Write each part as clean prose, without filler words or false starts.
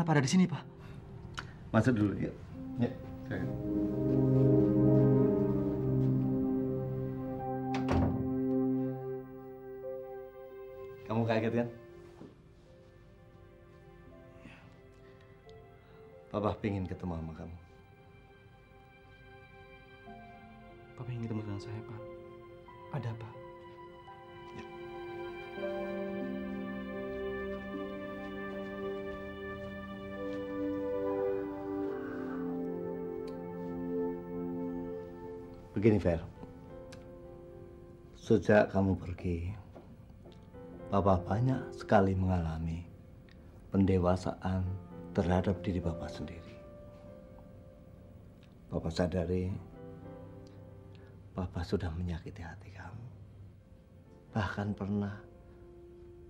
kenapa ada di sini, Pak? Masuk dulu, yuk. Ya. Kamu kaget kan? Papa pengen ketemu sama kamu. Papa ingin ketemu dengan saya, Pak. Ada apa? Begini, Fer. Sejak kamu pergi, Papa banyak sekali mengalami pendewasaan terhadap diri Papa sendiri. Papa sadari Papa sudah menyakiti hati kamu. Bahkan pernah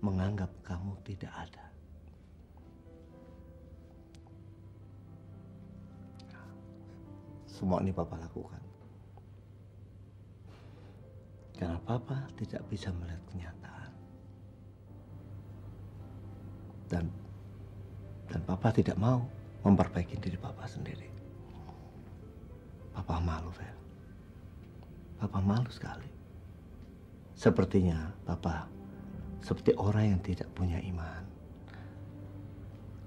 menganggap kamu tidak ada. Semua ini Papa lakukan karena Papa tidak bisa melihat kenyataan. Dan Papa tidak mau memperbaiki diri Papa sendiri. Papa malu, Fer. Papa malu sekali. Sepertinya Papa seperti orang yang tidak punya iman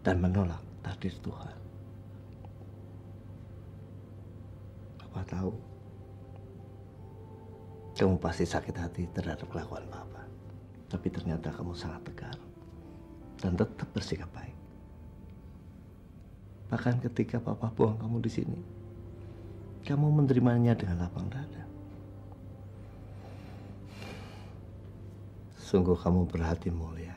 dan menolak takdir Tuhan. Papa tahu kamu pasti sakit hati terhadap kelakuan Papa. Tapi ternyata kamu sangat tegar dan tetap bersikap baik. Bahkan ketika Papa buang kamu di sini, kamu menerimanya dengan lapang dada. Sungguh kamu berhati mulia.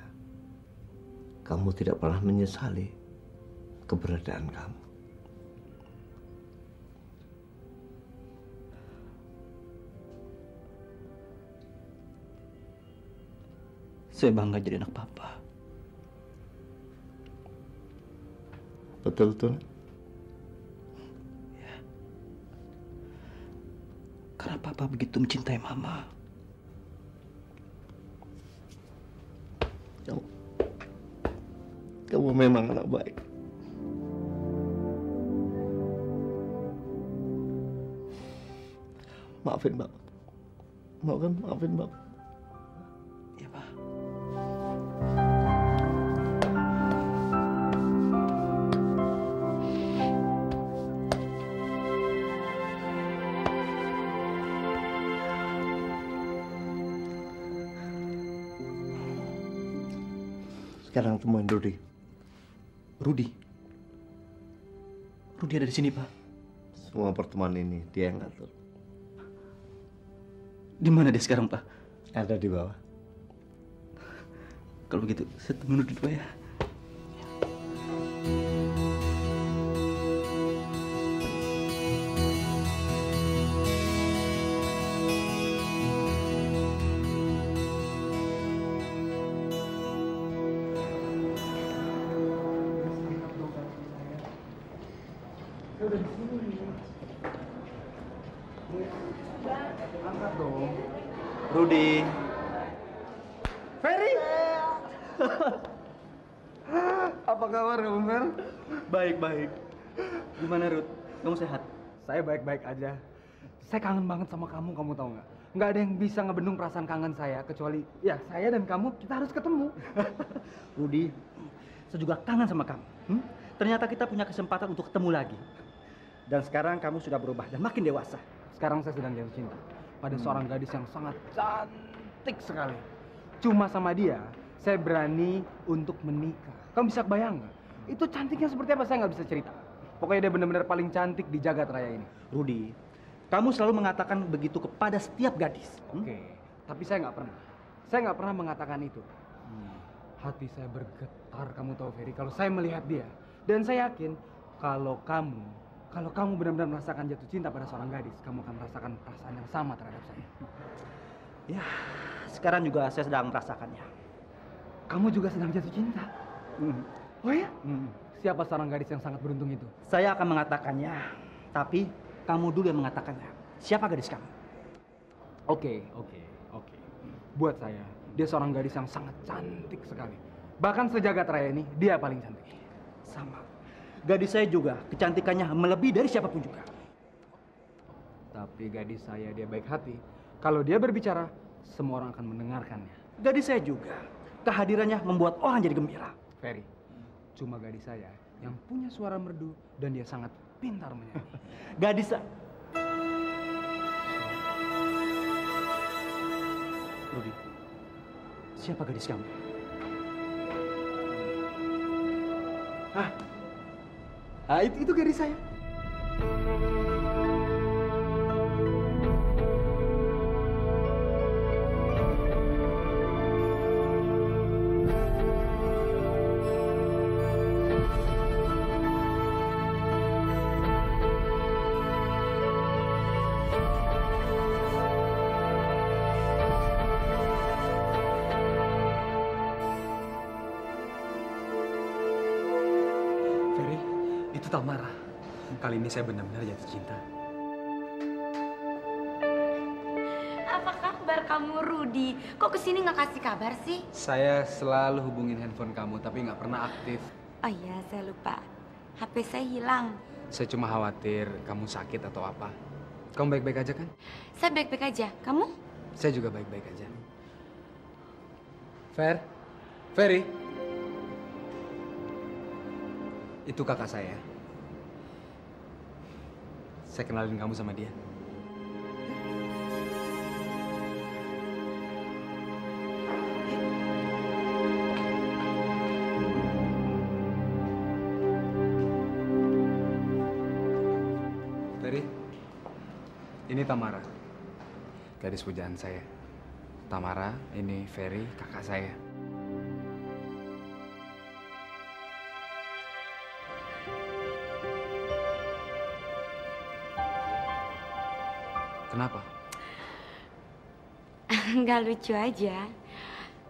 Kamu tidak pernah menyesali keberadaan kamu. Saya bangga jadi anak Papa. Betul-betul. Ya. Karena Papa begitu mencintai Mama. Kamu memang anak baik. Maafin Bapak. Mau kan maafin Bapak? Ya, Pak. Sekarang temuin Rudy. Rudy ada di sini, Pak. Semua pertemuan ini dia yang ngatur. Di mana dia sekarang, Pak? Ada di bawah. Kalau begitu, saya temuin Rudy, Pak, ya. Angkat dong. Rudy. Ferry. Apa kabar kamu, Fer? Baik. Gimana, Ruth? Kamu sehat? Saya baik-baik aja. Saya kangen banget sama kamu tahu nggak? Nggak ada yang bisa ngebendung perasaan kangen saya kecuali ya saya dan kamu. Kita harus ketemu. Rudy, saya juga kangen sama kamu. Ternyata kita punya kesempatan untuk ketemu lagi. Dan sekarang kamu sudah berubah dan makin dewasa. Sekarang saya sedang jatuh cinta pada seorang gadis yang sangat cantik sekali. Cuma sama dia, saya berani untuk menikah. Kamu bisa bayang nggak? Itu cantiknya seperti apa saya nggak bisa cerita. Pokoknya dia benar-benar paling cantik di jagat raya ini. Rudy, kamu selalu mengatakan begitu kepada setiap gadis. Oke, tapi saya nggak pernah. Saya nggak pernah mengatakan itu. Hati saya bergetar, kamu tahu Ferry, kalau saya melihat dia. Dan saya yakin kalau kamu benar-benar merasakan jatuh cinta pada seorang gadis, kamu akan merasakan perasaan yang sama terhadap saya. Ya, sekarang juga saya sedang merasakannya. Kamu juga sedang jatuh cinta? Oh ya? Siapa seorang gadis yang sangat beruntung itu? Saya akan mengatakannya, tapi kamu dulu yang mengatakannya. Siapa gadis kamu? Oke. Buat saya, dia seorang gadis yang sangat cantik sekali. Bahkan sejagat raya ini, dia paling cantik. Sama. Gadis saya juga kecantikannya melebihi dari siapapun juga. Tapi gadis saya dia baik hati. Kalau dia berbicara, semua orang akan mendengarkannya. Gadis saya juga kehadirannya membuat orang jadi gembira. Ferry, cuma gadis saya yang punya suara merdu dan dia sangat pintar menyanyi. Gadis saya... Rudy, siapa gadis kamu? Hah? Ah, itu gadis saya. Ferry, itu Tamara. Kali ini saya benar-benar jatuh cinta. Apa kabar kamu, Rudy? Kok kesini nggak kasih kabar sih? Saya selalu hubungin handphone kamu, tapi nggak pernah aktif. Oh iya, saya lupa. HP saya hilang. Saya cuma khawatir kamu sakit atau apa. Kamu baik-baik aja kan? Saya baik-baik aja. Kamu? Saya juga baik-baik aja. Ferry. Itu kakak saya. Saya kenalin kamu sama dia. Ferry, ini Tamara, gadis pujaan saya. Tamara, ini Ferry, kakak saya. Kenapa? Nggak lucu aja.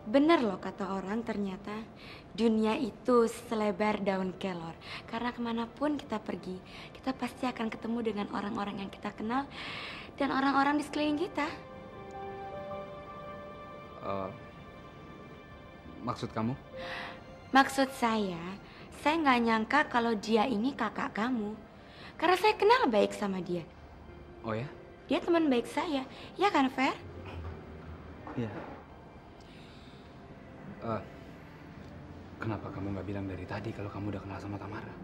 Bener loh kata orang, ternyata dunia itu selebar daun kelor. Karena kemanapun kita pergi, kita pasti akan ketemu dengan orang-orang yang kita kenal dan orang-orang di sekeliling kita. Maksud kamu? Maksud saya nggak nyangka kalau dia ini kakak kamu. Karena saya kenal baik sama dia. Oh ya? Dia teman baik saya, ya kan, Fer? Iya. Kenapa kamu nggak bilang dari tadi kalau kamu udah kenal sama Tamara?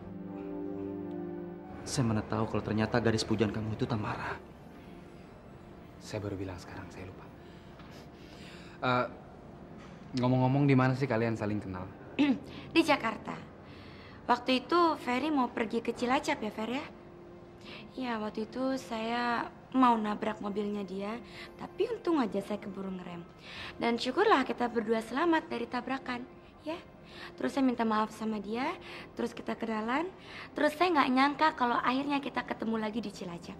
Saya mana tahu kalau ternyata gadis pujaan kamu itu Tamara. Saya baru bilang sekarang, saya lupa. Ngomong-ngomong, di mana sih kalian saling kenal? Di Jakarta. Waktu itu Ferry mau pergi ke Cilacap ya, Fer ya? Ya, waktu itu saya mau nabrak mobilnya dia, tapi untung aja saya keburu ngerem. Dan syukurlah kita berdua selamat dari tabrakan, ya. Terus saya minta maaf sama dia, terus kita kenalan, terus saya nggak nyangka kalau akhirnya kita ketemu lagi di Cilacap.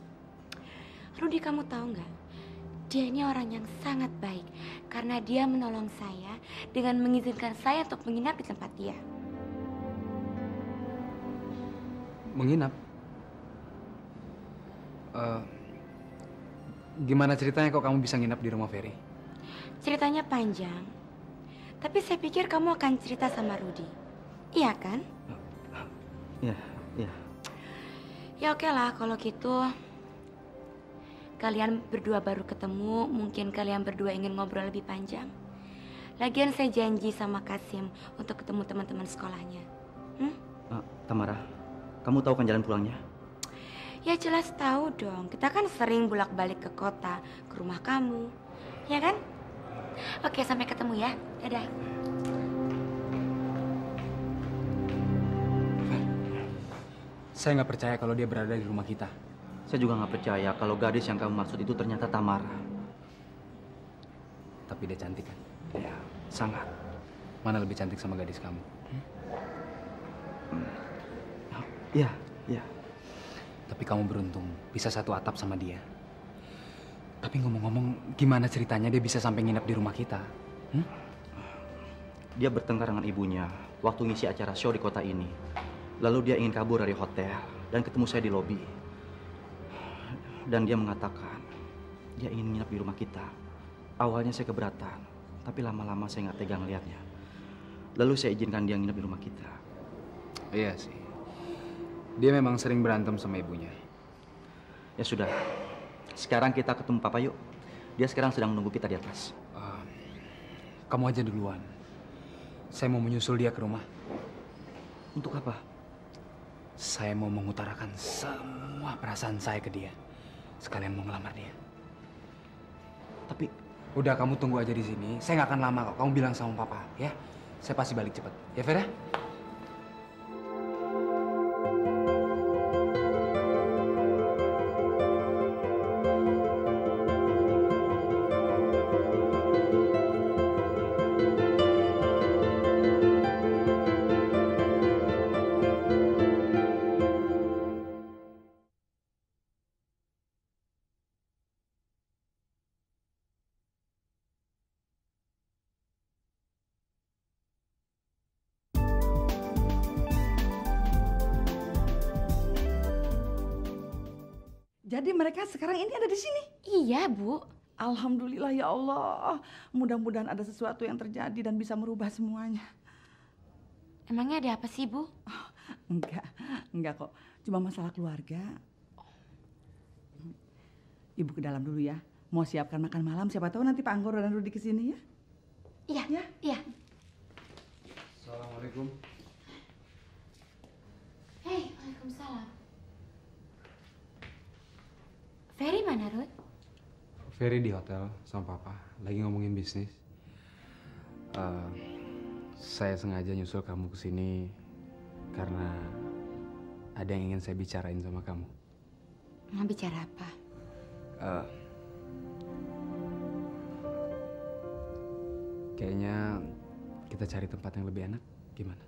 Rudy, kamu tahu nggak? Dia ini orang yang sangat baik, karena dia menolong saya dengan mengizinkan saya untuk menginap di tempat dia. Menginap? Gimana ceritanya kok kamu bisa nginap di rumah Ferry? Ceritanya panjang, tapi saya pikir kamu akan cerita sama Rudy. Iya kan? Iya, iya. Ya oke lah kalau gitu. Kalian berdua baru ketemu, mungkin kalian berdua ingin ngobrol lebih panjang. Lagian saya janji sama Kasim untuk ketemu teman-teman sekolahnya. Tamara, kamu tahu kan jalan pulangnya? Ya jelas tahu dong, kita kan sering bolak-balik ke kota, ke rumah kamu. Ya kan? Oke, sampai ketemu ya. Dadah. Saya nggak percaya kalau dia berada di rumah kita. Saya juga nggak percaya kalau gadis yang kamu maksud itu ternyata Tamara. Tapi dia cantik kan? Ya, sangat. Mana lebih cantik sama gadis kamu? Iya, iya. Tapi kamu beruntung bisa satu atap sama dia. Tapi ngomong-ngomong, gimana ceritanya dia bisa sampai nginap di rumah kita? Dia bertengkar dengan ibunya waktu ngisi acara show di kota ini. Lalu dia ingin kabur dari hotel dan ketemu saya di lobi. Dan dia mengatakan dia ingin nginap di rumah kita. Awalnya saya keberatan, tapi lama-lama saya nggak tegang lihatnya. Lalu saya izinkan dia nginap di rumah kita. Iya sih. Dia memang sering berantem sama ibunya. Ya sudah, sekarang kita ketemu Papa yuk. Dia sekarang sedang menunggu kita di atas. Kamu aja duluan. Saya mau menyusul dia ke rumah. Untuk apa? Saya mau mengutarakan semua perasaan saya ke dia. Sekalian mau ngelamar dia. Tapi Udah, kamu tunggu aja di sini. Saya nggak akan lama kok. Kamu bilang sama Papa, ya. Saya pasti balik cepat. Ya, Vera? Jadi mereka sekarang ini ada di sini. Iya, Bu. Alhamdulillah ya Allah. Mudah-mudahan ada sesuatu yang terjadi dan bisa merubah semuanya. Emangnya ada apa sih, Bu? Enggak kok. Cuma masalah keluarga. Ibu ke dalam dulu ya. Mau siapkan makan malam. Siapa tahu nanti Pak Anggoro dan Rudi kesini ya. Iya, Ya. iya. Assalamualaikum. Hei, waalaikumsalam. Ferry mana, Ruth? Ferry di hotel sama Papa. Lagi ngomongin bisnis. Saya sengaja nyusul kamu ke sini karena ada yang ingin saya bicarain sama kamu. Mau bicara apa? Kayaknya kita cari tempat yang lebih enak. Gimana?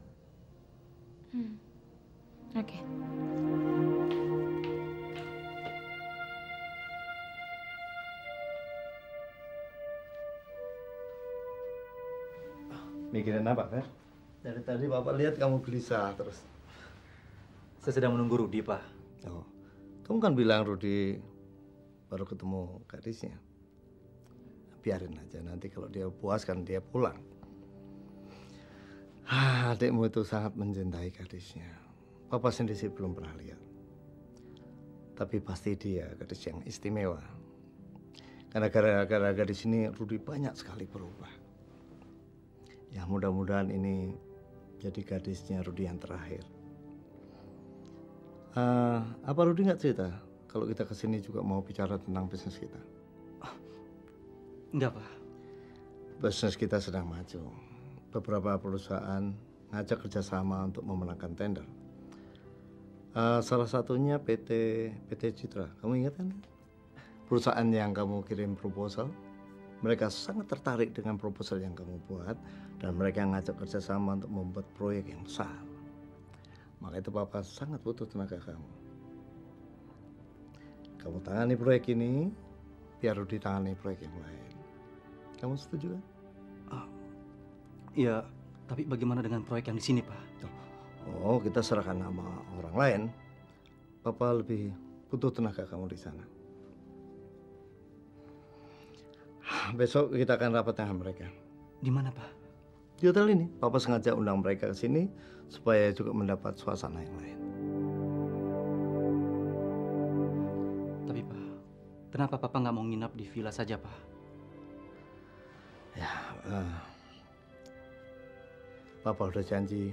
Oke. Mikirin apa, Fer? Dari tadi Bapak lihat kamu gelisah terus. saya sedang menunggu Rudi, Pak. Oh, kamu kan bilang Rudi baru ketemu gadisnya. Biarin aja, nanti kalau dia puas kan dia pulang. Adikmu itu sangat mencintai gadisnya. Papa sendiri sih belum pernah lihat. Tapi pasti dia gadis yang istimewa. Karena gara-gara gadis ini Rudi banyak sekali berubah. Ya mudah-mudahan ini jadi gadisnya Rudi yang terakhir. Apa Rudi nggak cerita kalau kita kesini juga mau bicara tentang bisnis kita? Enggak, Pak. Bisnis kita sedang maju. Beberapa perusahaan ngajak kerjasama untuk memenangkan tender. Salah satunya PT Citra. Kamu ingat kan? Perusahaan yang kamu kirim proposal. Mereka sangat tertarik dengan proposal yang kamu buat dan mereka ngajak kerjasama untuk membuat proyek yang besar. Maka itu Papa sangat butuh tenaga kamu. Kamu tangani proyek ini, biar Rudi tangani proyek yang lain. Kamu setuju kan? Iya, tapi bagaimana dengan proyek yang di sini, Pak? Oh, kita serahkan nama orang lain. Papa lebih butuh tenaga kamu di sana. Besok kita akan rapat dengan mereka. Di mana, Pak? Di hotel ini. Papa sengaja undang mereka ke sini supaya juga mendapat suasana yang lain. Tapi, Pak, kenapa Papa nggak mau nginap di villa saja, Pak? Ya, Papa udah janji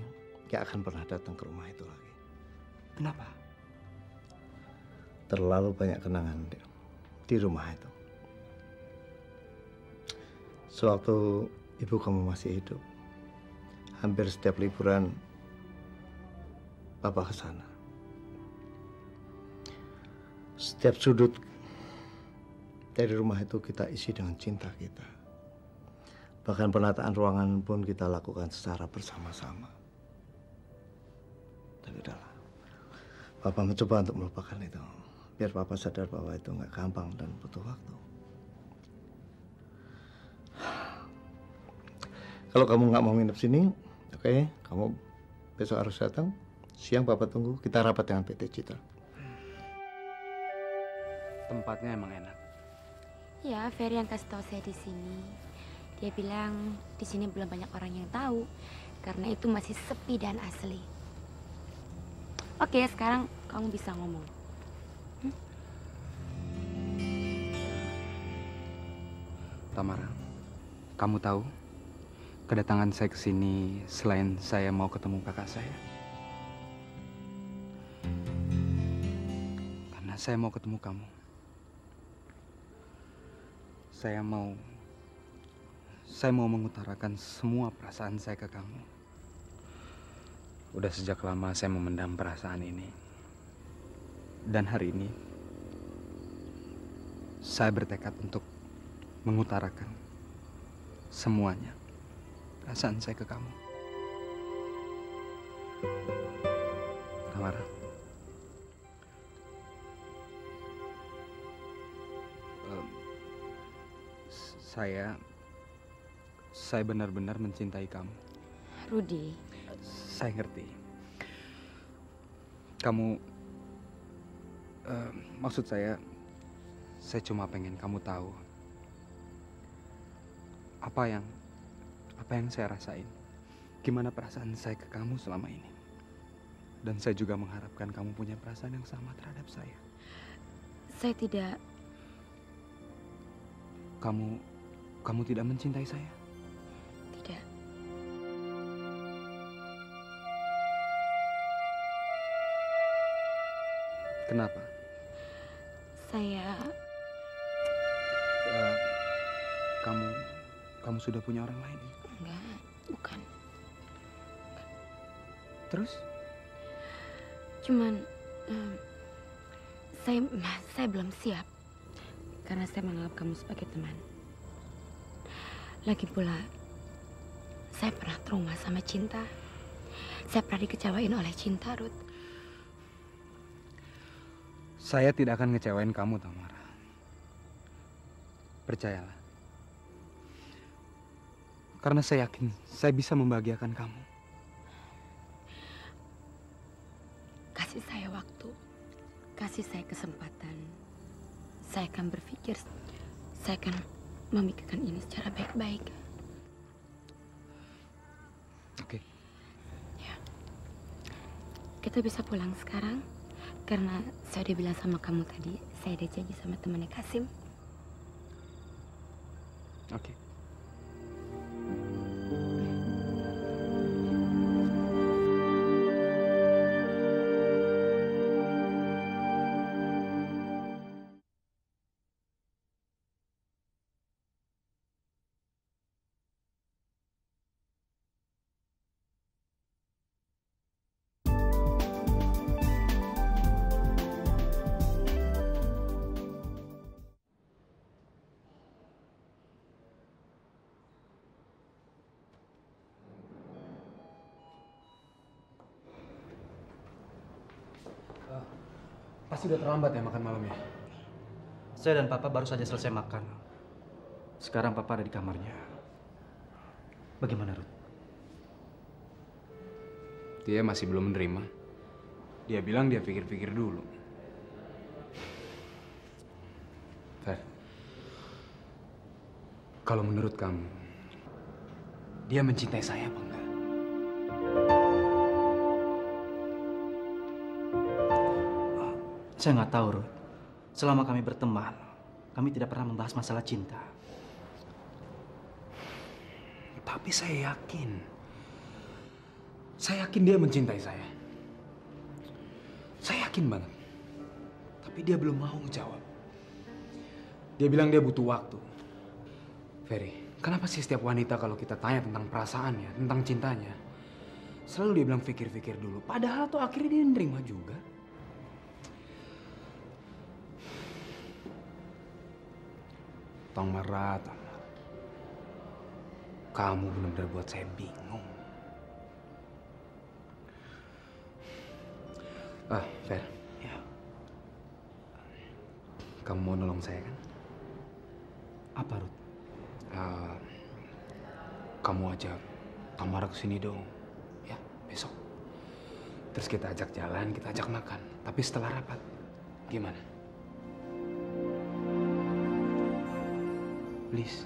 gak akan pernah datang ke rumah itu lagi. Kenapa? Terlalu banyak kenangan di rumah itu. Sewaktu ibu kamu masih hidup, hampir setiap liburan Papa ke sana. Setiap sudut dari rumah itu kita isi dengan cinta kita. Bahkan penataan ruangan pun kita lakukan secara bersama-sama. Tapi udahlah, Papa mencoba untuk melupakan itu. Biar Papa sadar bahwa itu nggak gampang dan butuh waktu. Kalau kamu nggak mau nginep sini, oke, kamu besok harus datang. Siang Papa tunggu, kita rapat dengan PT Citra. Tempatnya emang enak. Ya, Ferry yang kasih tahu saya di sini. Dia bilang di sini belum banyak orang yang tahu karena itu masih sepi dan asli. Oke, sekarang kamu bisa ngomong. Tamara, kamu tahu kedatangan saya ke sini selain saya mau ketemu kakak saya? Karena saya mau ketemu kamu. Saya mau mengutarakan semua perasaan saya ke kamu. Udah sejak lama saya memendam perasaan ini. Dan hari ini saya bertekad untuk mengutarakan semuanya perasaan saya ke kamu. Tamara, saya benar-benar mencintai kamu. Rudi. Saya ngerti. Kamu, maksud saya cuma pengen kamu tahu apa yang saya rasain, gimana perasaan saya ke kamu selama ini. Dan saya juga mengharapkan kamu punya perasaan yang sama terhadap saya. Saya tidak. Kamu tidak mencintai saya? Tidak. Kenapa? Saya. Kamu sudah punya orang lain? Enggak, bukan. Terus? Cuman saya belum siap karena saya menganggap kamu sebagai teman. Lagi pula saya pernah trauma sama cinta. Saya pernah dikecewain oleh cinta, Ruth. Saya tidak akan ngecewain kamu, Tamara. Percayalah. Karena saya yakin saya bisa membahagiakan kamu. Kasih saya waktu, kasih saya kesempatan. Saya akan berpikir, saya akan memikirkan ini secara baik-baik. Oke. Ya. Kita bisa pulang sekarang, karena saya udah bilang sama kamu tadi, saya udah janji sama temannya Kasim. Oke. Pasti udah terlambat ya makan malamnya. Saya dan Papa baru saja selesai makan. Sekarang Papa ada di kamarnya. Bagaimana, Ruth? Dia masih belum menerima. Dia bilang dia pikir-pikir dulu. Fer, kalau menurut kamu, dia mencintai saya apa enggak? Saya nggak tahu, Ruth. Selama kami berteman, kami tidak pernah membahas masalah cinta. Tapi saya yakin dia mencintai saya. Saya yakin banget. Tapi dia belum mau jawab. Dia bilang dia butuh waktu. Ferry, kenapa sih setiap wanita kalau kita tanya tentang perasaannya, tentang cintanya, selalu dia bilang pikir-pikir dulu. Padahal tuh akhirnya dia nerima juga. Tamara, kamu benar-benar buat saya bingung. Fer. Ya. Kamu mau nolong saya kan? Apa, Ruth? Kamu ajak Tamara ke sini dong. Ya, besok. Terus kita ajak jalan, kita ajak makan. Tapi setelah rapat, gimana? Please.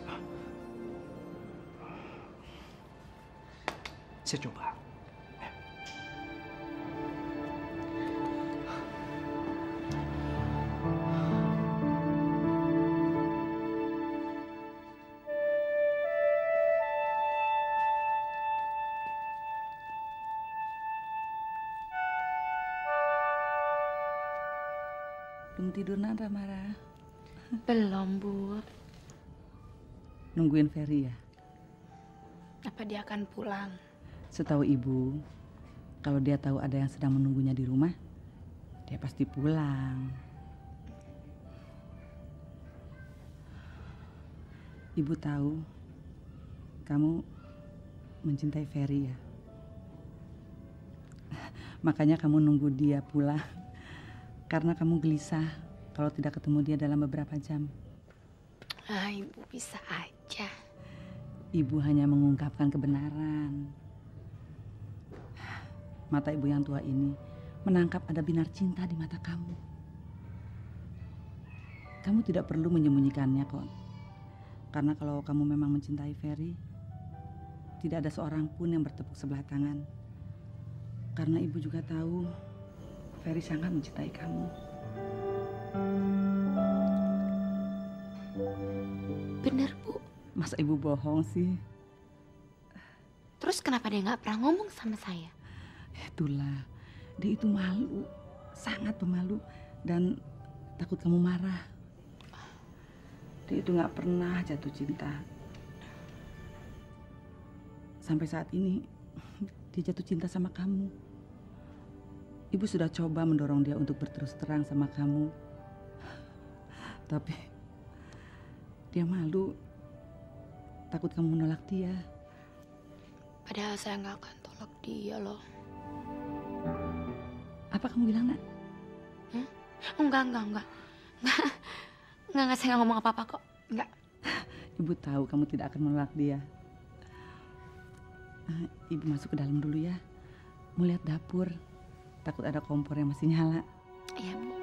Saya coba. tidur, Nan Ramara? Belum, Bu. Nungguin Ferry ya? Apa dia akan pulang? Setahu Ibu, kalau dia tahu ada yang sedang menunggunya di rumah, dia pasti pulang. Ibu tahu kamu mencintai Ferry ya. Makanya kamu nunggu dia pulang. Karena kamu gelisah kalau tidak ketemu dia dalam beberapa jam. Ah, Ibu bisa aja. Ibu hanya mengungkapkan kebenaran. Mata ibu yang tua ini menangkap ada binar cinta di mata kamu. Kamu tidak perlu menyembunyikannya kok. Karena kalau kamu memang mencintai Ferry, tidak ada seorang pun yang bertepuk sebelah tangan. Karena ibu juga tahu Ferry sangat mencintai kamu. Bener, Bu. Masa ibu bohong sih? Terus kenapa dia nggak pernah ngomong sama saya? Itulah, dia itu malu, sangat pemalu dan takut kamu marah. Dia itu nggak pernah jatuh cinta. Sampai saat ini dia jatuh cinta sama kamu. Ibu sudah coba mendorong dia untuk berterus terang sama kamu. Tapi dia malu. Takut kamu menolak dia. Padahal saya nggak akan tolak dia loh. Apa kamu bilang, Nak? Enggak. Enggak, saya nggak ngomong apa-apa kok. Enggak. Ibu tahu kamu tidak akan menolak dia. Ibu masuk ke dalam dulu ya. Mau lihat dapur. Takut ada kompor yang masih nyala. Iya, Bu.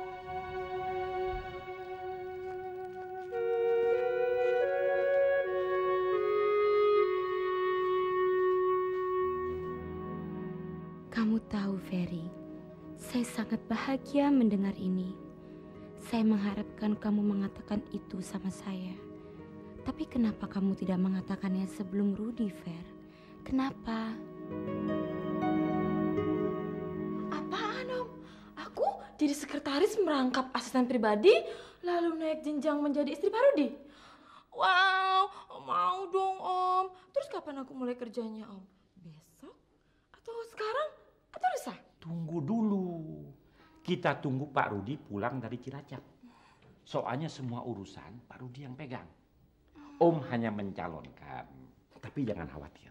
Kamu tahu, Ferry, saya sangat bahagia mendengar ini. Saya mengharapkan kamu mengatakan itu sama saya. Tapi kenapa kamu tidak mengatakannya sebelum Rudy, Fer? Kenapa? Apaan, Om? Aku jadi sekretaris merangkap asisten pribadi, lalu naik jenjang menjadi istri Pak Rudy? Wow, mau dong, Om. Terus kapan aku mulai kerjanya, Om? Besok? Atau sekarang? Atau lusa? Tunggu dulu. Kita tunggu Pak Rudy pulang dari Cilacap. Soalnya semua urusan Pak Rudy yang pegang. Om hanya mencalonkan. Tapi jangan khawatir.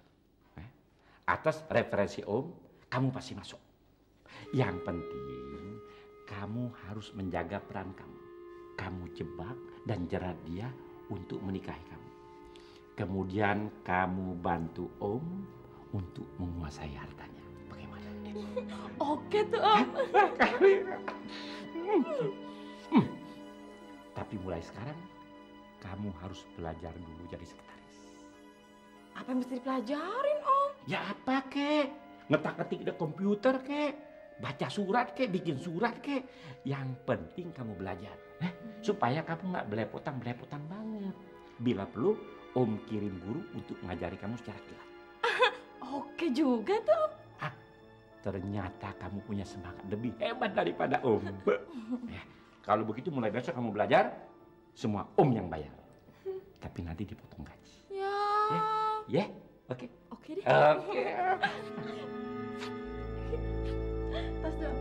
Atas referensi Om, kamu pasti masuk. Yang penting, kamu harus menjaga peran kamu. Kamu jebak dan jerat dia untuk menikahi kamu. Kemudian kamu bantu Om untuk menguasai hartanya. Bagaimana? Oke tuh, Om. Tapi mulai sekarang, kamu harus belajar dulu jadi sekretaris. Apa yang mesti dipelajarin, Om? Ya apa kek? Ngetak-ngetik di komputer kek? Baca surat kek? Bikin surat kek? Yang penting kamu belajar. Supaya kamu nggak belepotan banget. Bila perlu, Om kirim guru untuk ngajari kamu secara kilat. Oke juga tuh, Om. Ternyata kamu punya semangat lebih hebat daripada Om. Ya, kalau begitu mulai besok kamu belajar, semua Om yang bayar. Tapi nanti dipotong gaji. Ya, oke. Oke deh. Oke. Tas dong.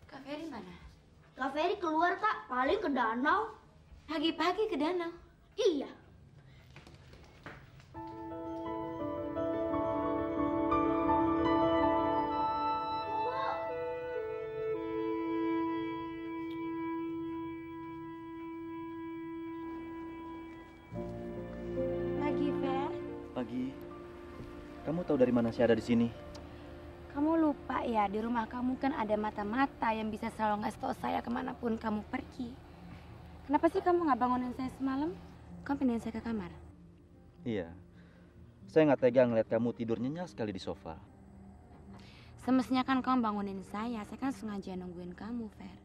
Kak Ferry mana? Kak Ferry keluar, Kak. Paling ke danau. Pagi-pagi ke danau? Iya. Pagi, Fer. Pagi. Kamu tahu dari mana saya ada di sini? Kamu lupa ya, di rumah kamu kan ada mata-mata yang bisa selalu ngasih tahu saya kemanapun kamu pergi. Kenapa sih kamu nggak bangunin saya semalam? Kamu pindahin saya ke kamar. Iya. Saya nggak tega ngeliat kamu tidur nyenyak sekali di sofa. Semestinya kan kamu bangunin saya kan sengaja nungguin kamu, Fer.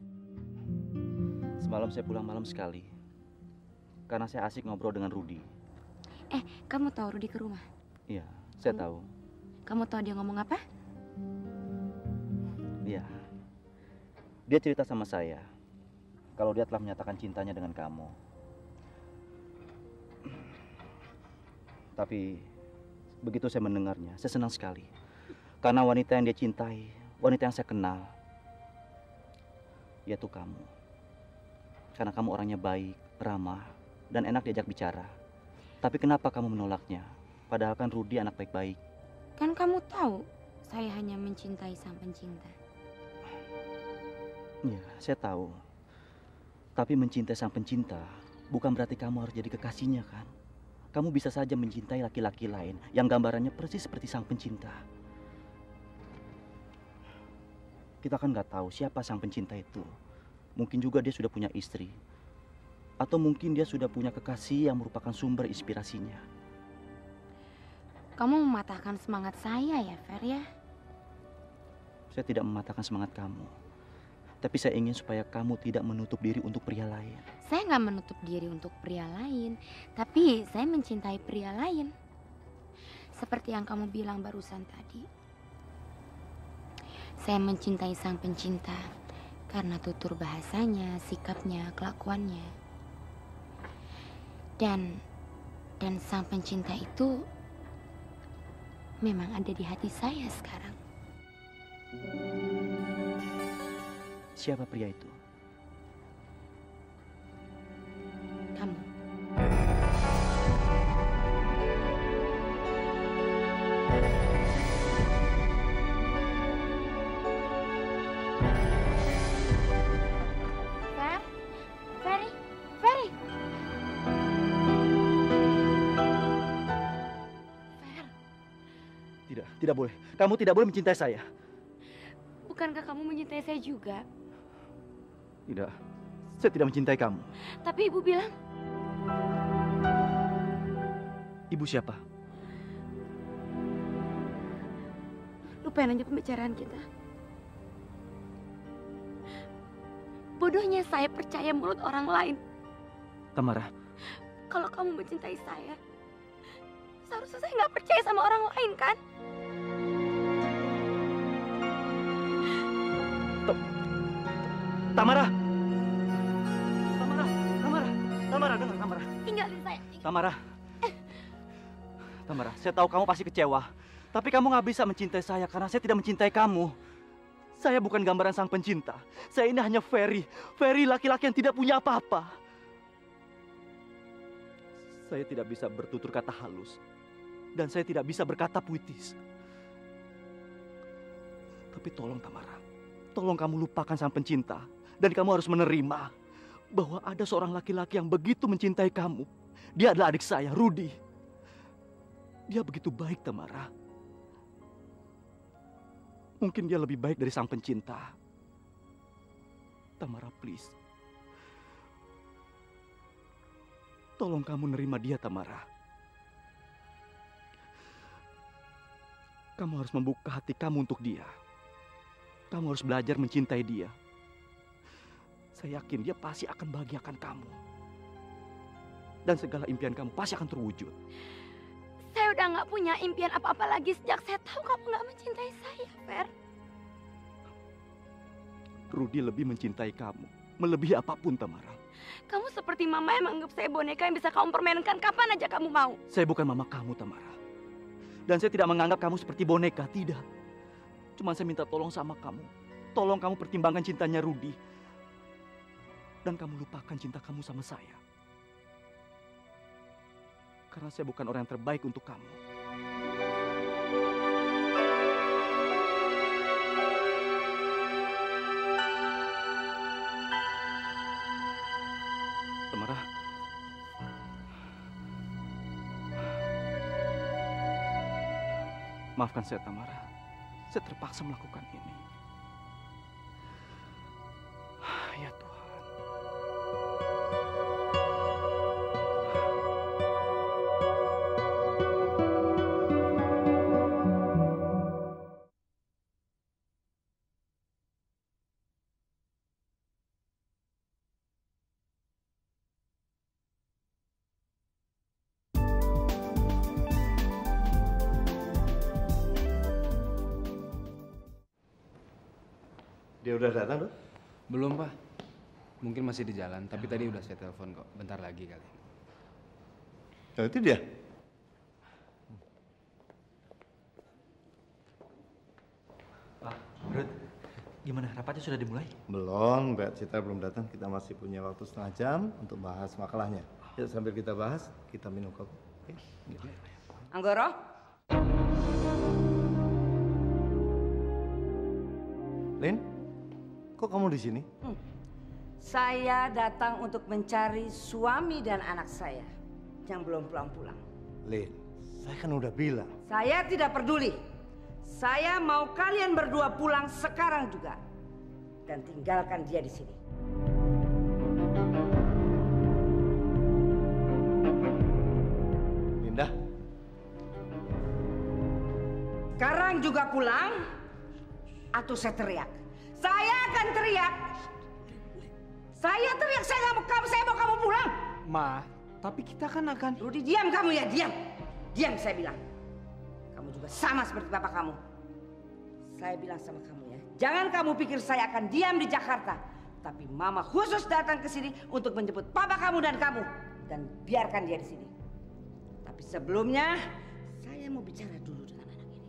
Semalam saya pulang malam sekali. Karena saya asik ngobrol dengan Rudi. Kamu tahu Rudi ke rumah? Iya, saya tahu. Kamu tahu dia ngomong apa? Iya. Dia cerita sama saya kalau dia telah menyatakan cintanya dengan kamu. Tapi begitu saya mendengarnya, saya senang sekali. Karena wanita yang dia cintai, wanita yang saya kenal, yaitu kamu. Karena kamu orangnya baik, ramah, dan enak diajak bicara. Tapi kenapa kamu menolaknya? Padahal kan Rudi anak baik-baik. Kan kamu tahu, saya hanya mencintai sang pencinta. Iya, saya tahu. Tapi mencintai sang pencinta bukan berarti kamu harus jadi kekasihnya, kan? Kamu bisa saja mencintai laki-laki lain yang gambarannya persis seperti sang pencinta. Kita kan nggak tahu siapa sang pencinta itu. Mungkin juga dia sudah punya istri. Atau mungkin dia sudah punya kekasih yang merupakan sumber inspirasinya. Kamu mematahkan semangat saya ya, Fer ya? Saya tidak mematahkan semangat kamu. Tapi saya ingin supaya kamu tidak menutup diri untuk pria lain. Saya nggak menutup diri untuk pria lain, tapi saya mencintai pria lain. Seperti yang kamu bilang barusan tadi. Saya mencintai sang pencinta karena tutur bahasanya, sikapnya, kelakuannya. Dan sang pencinta itu memang ada di hati saya sekarang. Siapa pria itu? Kamu. Fer? Ferry? Ferry? Fer, Tidak boleh. Kamu tidak boleh mencintai saya. bukankah kamu mencintai saya juga? Tidak. Saya tidak mencintai kamu. Tapi ibu bilang, Ibu siapa? lupain aja pembicaraan kita. Bodohnya saya percaya mulut orang lain. Tamara. Kalau kamu mencintai saya, seharusnya saya nggak percaya sama orang lain, kan? Tamara. Tamara, dengar Tamara. Tinggalin saya. Tamara, saya tahu kamu pasti kecewa. Tapi kamu nggak bisa mencintai saya karena saya tidak mencintai kamu. Saya bukan gambaran sang pencinta. Saya ini hanya Ferry. Ferry laki-laki yang tidak punya apa-apa. Saya tidak bisa bertutur kata halus. Dan saya tidak bisa berkata puitis. Tapi tolong Tamara. Tolong kamu lupakan sang pencinta. Dan kamu harus menerima bahwa ada seorang laki-laki yang begitu mencintai kamu. Dia adalah adik saya, Rudi. Dia begitu baik, Tamara. Mungkin dia lebih baik dari sang pencinta. Tamara, please. Tolong kamu nerima dia, Tamara. Kamu harus membuka hati kamu untuk dia. Kamu harus belajar mencintai dia. Saya yakin dia pasti akan bahagiakan kamu. Dan segala impian kamu pasti akan terwujud. Saya udah nggak punya impian apa-apa lagi sejak saya tahu kamu nggak mencintai saya, Fer. Rudi lebih mencintai kamu, melebihi apapun, Tamara. Kamu seperti mama yang menganggap saya boneka yang bisa kamu permainkan kapan aja kamu mau. Saya bukan mama kamu, Tamara. Dan saya tidak menganggap kamu seperti boneka, tidak. Cuma saya minta tolong sama kamu. Tolong kamu pertimbangkan cintanya Rudi. Dan kamu lupakan cinta kamu sama saya. Karena saya bukan orang yang terbaik untuk kamu. Tamara. Maafkan saya, Tamara. Saya terpaksa melakukan ini. Ya Tuhan. Dia udah datang, Dok? Belum, Pak. Mungkin masih di jalan, tapi tadi udah saya telepon kok. Bentar lagi kali. Oh, itu dia. Pak, Ruth, gimana? Rapatnya sudah dimulai? Belum, Mbak Citra belum datang. Kita masih punya waktu setengah jam untuk bahas makalahnya. Ya, sambil kita bahas, kita minum kopi. Oke? Anggoro? Lin, kok kamu di sini? Saya datang untuk mencari suami dan anak saya yang belum pulang-pulang. Lin, saya kan udah bilang. Saya tidak peduli. Saya mau kalian berdua pulang sekarang juga. Dan tinggalkan dia di sini. Linda. Sekarang juga pulang, atau saya teriak. Saya akan teriak. Saya teriak, saya mau kamu pulang. Ma, tapi kita kan akan... Rudi, diam kamu ya, diam. Diam saya bilang. Kamu juga sama seperti bapak kamu. Saya bilang sama kamu ya, jangan kamu pikir saya akan diam di Jakarta. Tapi mama khusus datang ke sini untuk menjemput papa kamu dan kamu. Dan biarkan dia di sini. Tapi sebelumnya, saya mau bicara dulu dengan anak ini.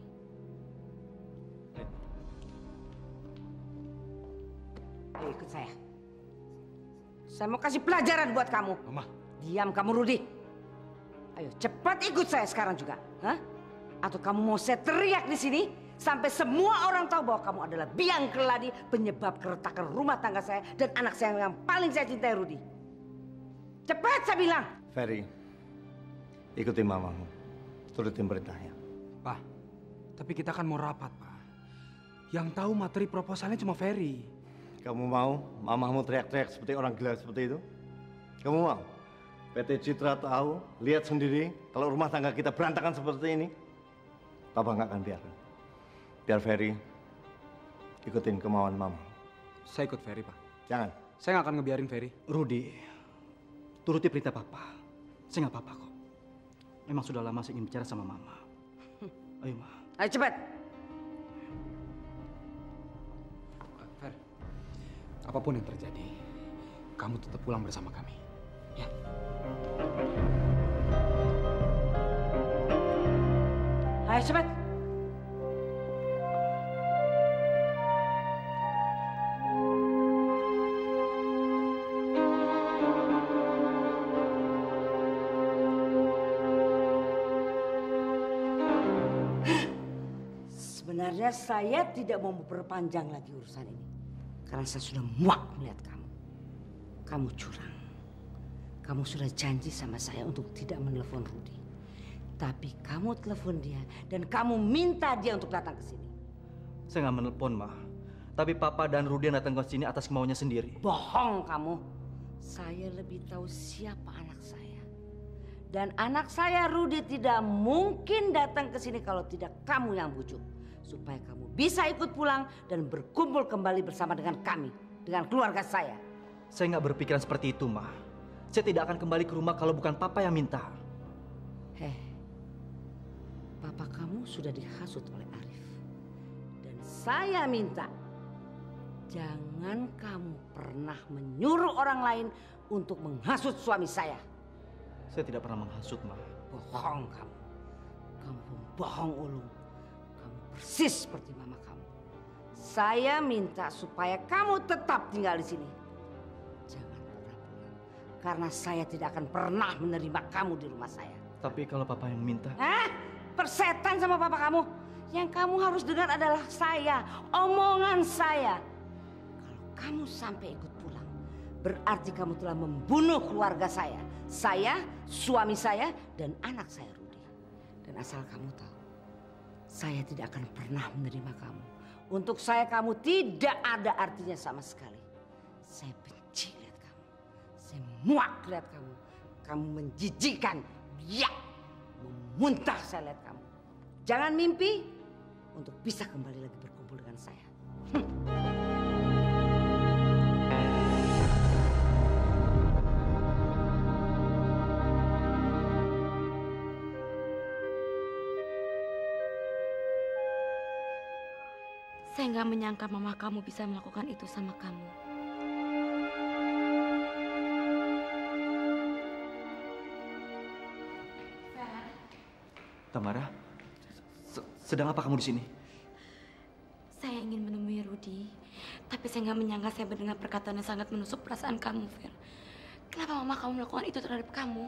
Ayo ikut saya. Saya mau kasih pelajaran buat kamu. Mama. Diam kamu, Rudi. Ayo cepat ikut saya sekarang juga. Hah? Atau kamu mau saya teriak di sini sampai semua orang tahu bahwa kamu adalah biang keladi penyebab keretakan rumah tangga saya dan anak saya yang paling saya cintai, Rudi. Cepat saya bilang. Ferry, ikutin mamamu. Turutin perintahnya. Pak, tapi kita kan mau rapat, Pak. Yang tahu materi proposalnya cuma Ferry. Kamu mau mamamu teriak-teriak seperti orang gila seperti itu? Kamu mau? PT Citra tahu, lihat sendiri kalau rumah tangga kita berantakan seperti ini. Papa nggak akan biarkan. Biar Ferry ikutin kemauan mama. Saya ikut Ferry, Pak. Jangan. Saya nggak akan ngebiarin Ferry. Rudi, turuti perintah Papa. Saya nggak apa-apa kok. Memang sudah lama saya ingin bicara sama Mama. Ayo, Ma. Ayo cepat. Fer, apapun yang terjadi, kamu tetap pulang bersama kami. Ya. Ayo cepat. Sebenarnya saya tidak mau memperpanjang lagi urusan ini. Karena saya sudah muak melihat kamu. Kamu curang. Kamu sudah janji sama saya untuk tidak menelpon Rudi. Tapi kamu telepon dia dan kamu minta dia untuk datang ke sini. Saya nggak menelpon, Ma. Tapi Papa dan Rudi yang datang ke sini atas kemauannya sendiri. Bohong kamu. Saya lebih tahu siapa anak saya. Dan anak saya Rudi tidak mungkin datang ke sini kalau tidak kamu yang bujuk. Supaya kamu bisa ikut pulang dan berkumpul kembali bersama dengan kami. Dengan keluarga saya. Saya nggak berpikiran seperti itu, Ma. Saya tidak akan kembali ke rumah kalau bukan Papa yang minta. Papa kamu sudah dihasut oleh Arif. Dan saya minta, jangan kamu pernah menyuruh orang lain untuk menghasut suami saya. Saya tidak pernah menghasut, Ma. Bohong kamu. Kamu pembohong ulung. Kamu persis seperti mama kamu. Saya minta supaya kamu tetap tinggal di sini. Jangan pernah pulang. Karena saya tidak akan pernah menerima kamu di rumah saya. Tapi kalau papa yang minta. Hah? Persetan sama papa kamu? Yang kamu harus dengar adalah saya, omongan saya. Kalau kamu sampai ikut pulang, berarti kamu telah membunuh keluarga saya. Saya, suami saya, dan anak saya Rudi. Dan asal kamu tahu, saya tidak akan pernah menerima kamu. Untuk saya kamu tidak ada artinya sama sekali. Saya benci lihat kamu. Saya muak lihat kamu. Kamu menjijikkan. Ya, memuntah saya lihat kamu. Jangan mimpi untuk bisa kembali lagi berkumpul dengan saya. Saya nggak menyangka mama kamu bisa melakukan itu sama kamu. Tamara, sedang apa kamu di sini? Saya ingin menemui Rudi, tapi saya nggak menyangka saya mendengar perkataan yang sangat menusuk perasaan kamu, Fer. Kenapa mama kamu melakukan itu terhadap kamu?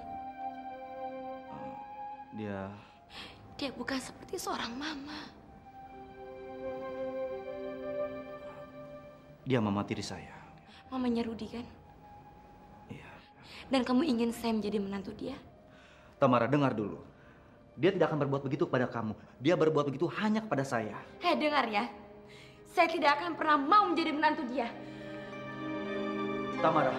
Dia bukan seperti seorang mama. Dia mama tiri saya. Mamanya Rudi kan? Iya. Dan kamu ingin saya menjadi menantu dia? Tamara, dengar dulu. Dia tidak akan berbuat begitu kepada kamu. Dia berbuat begitu hanya kepada saya. Hei, dengar ya. Saya tidak akan pernah mau menjadi menantu dia. Tamara.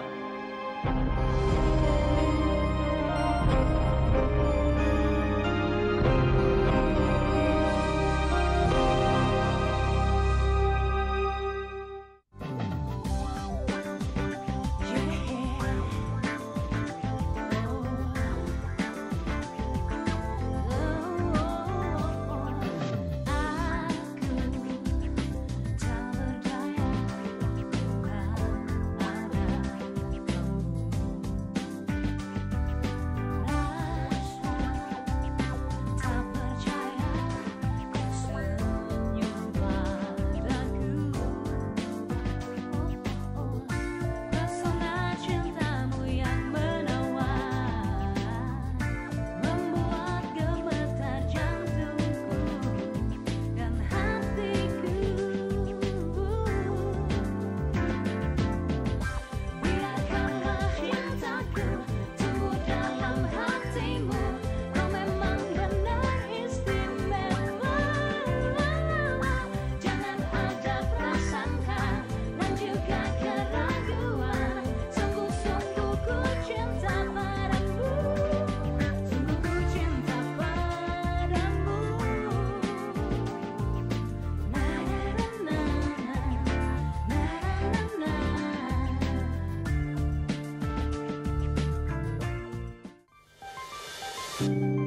Thank you.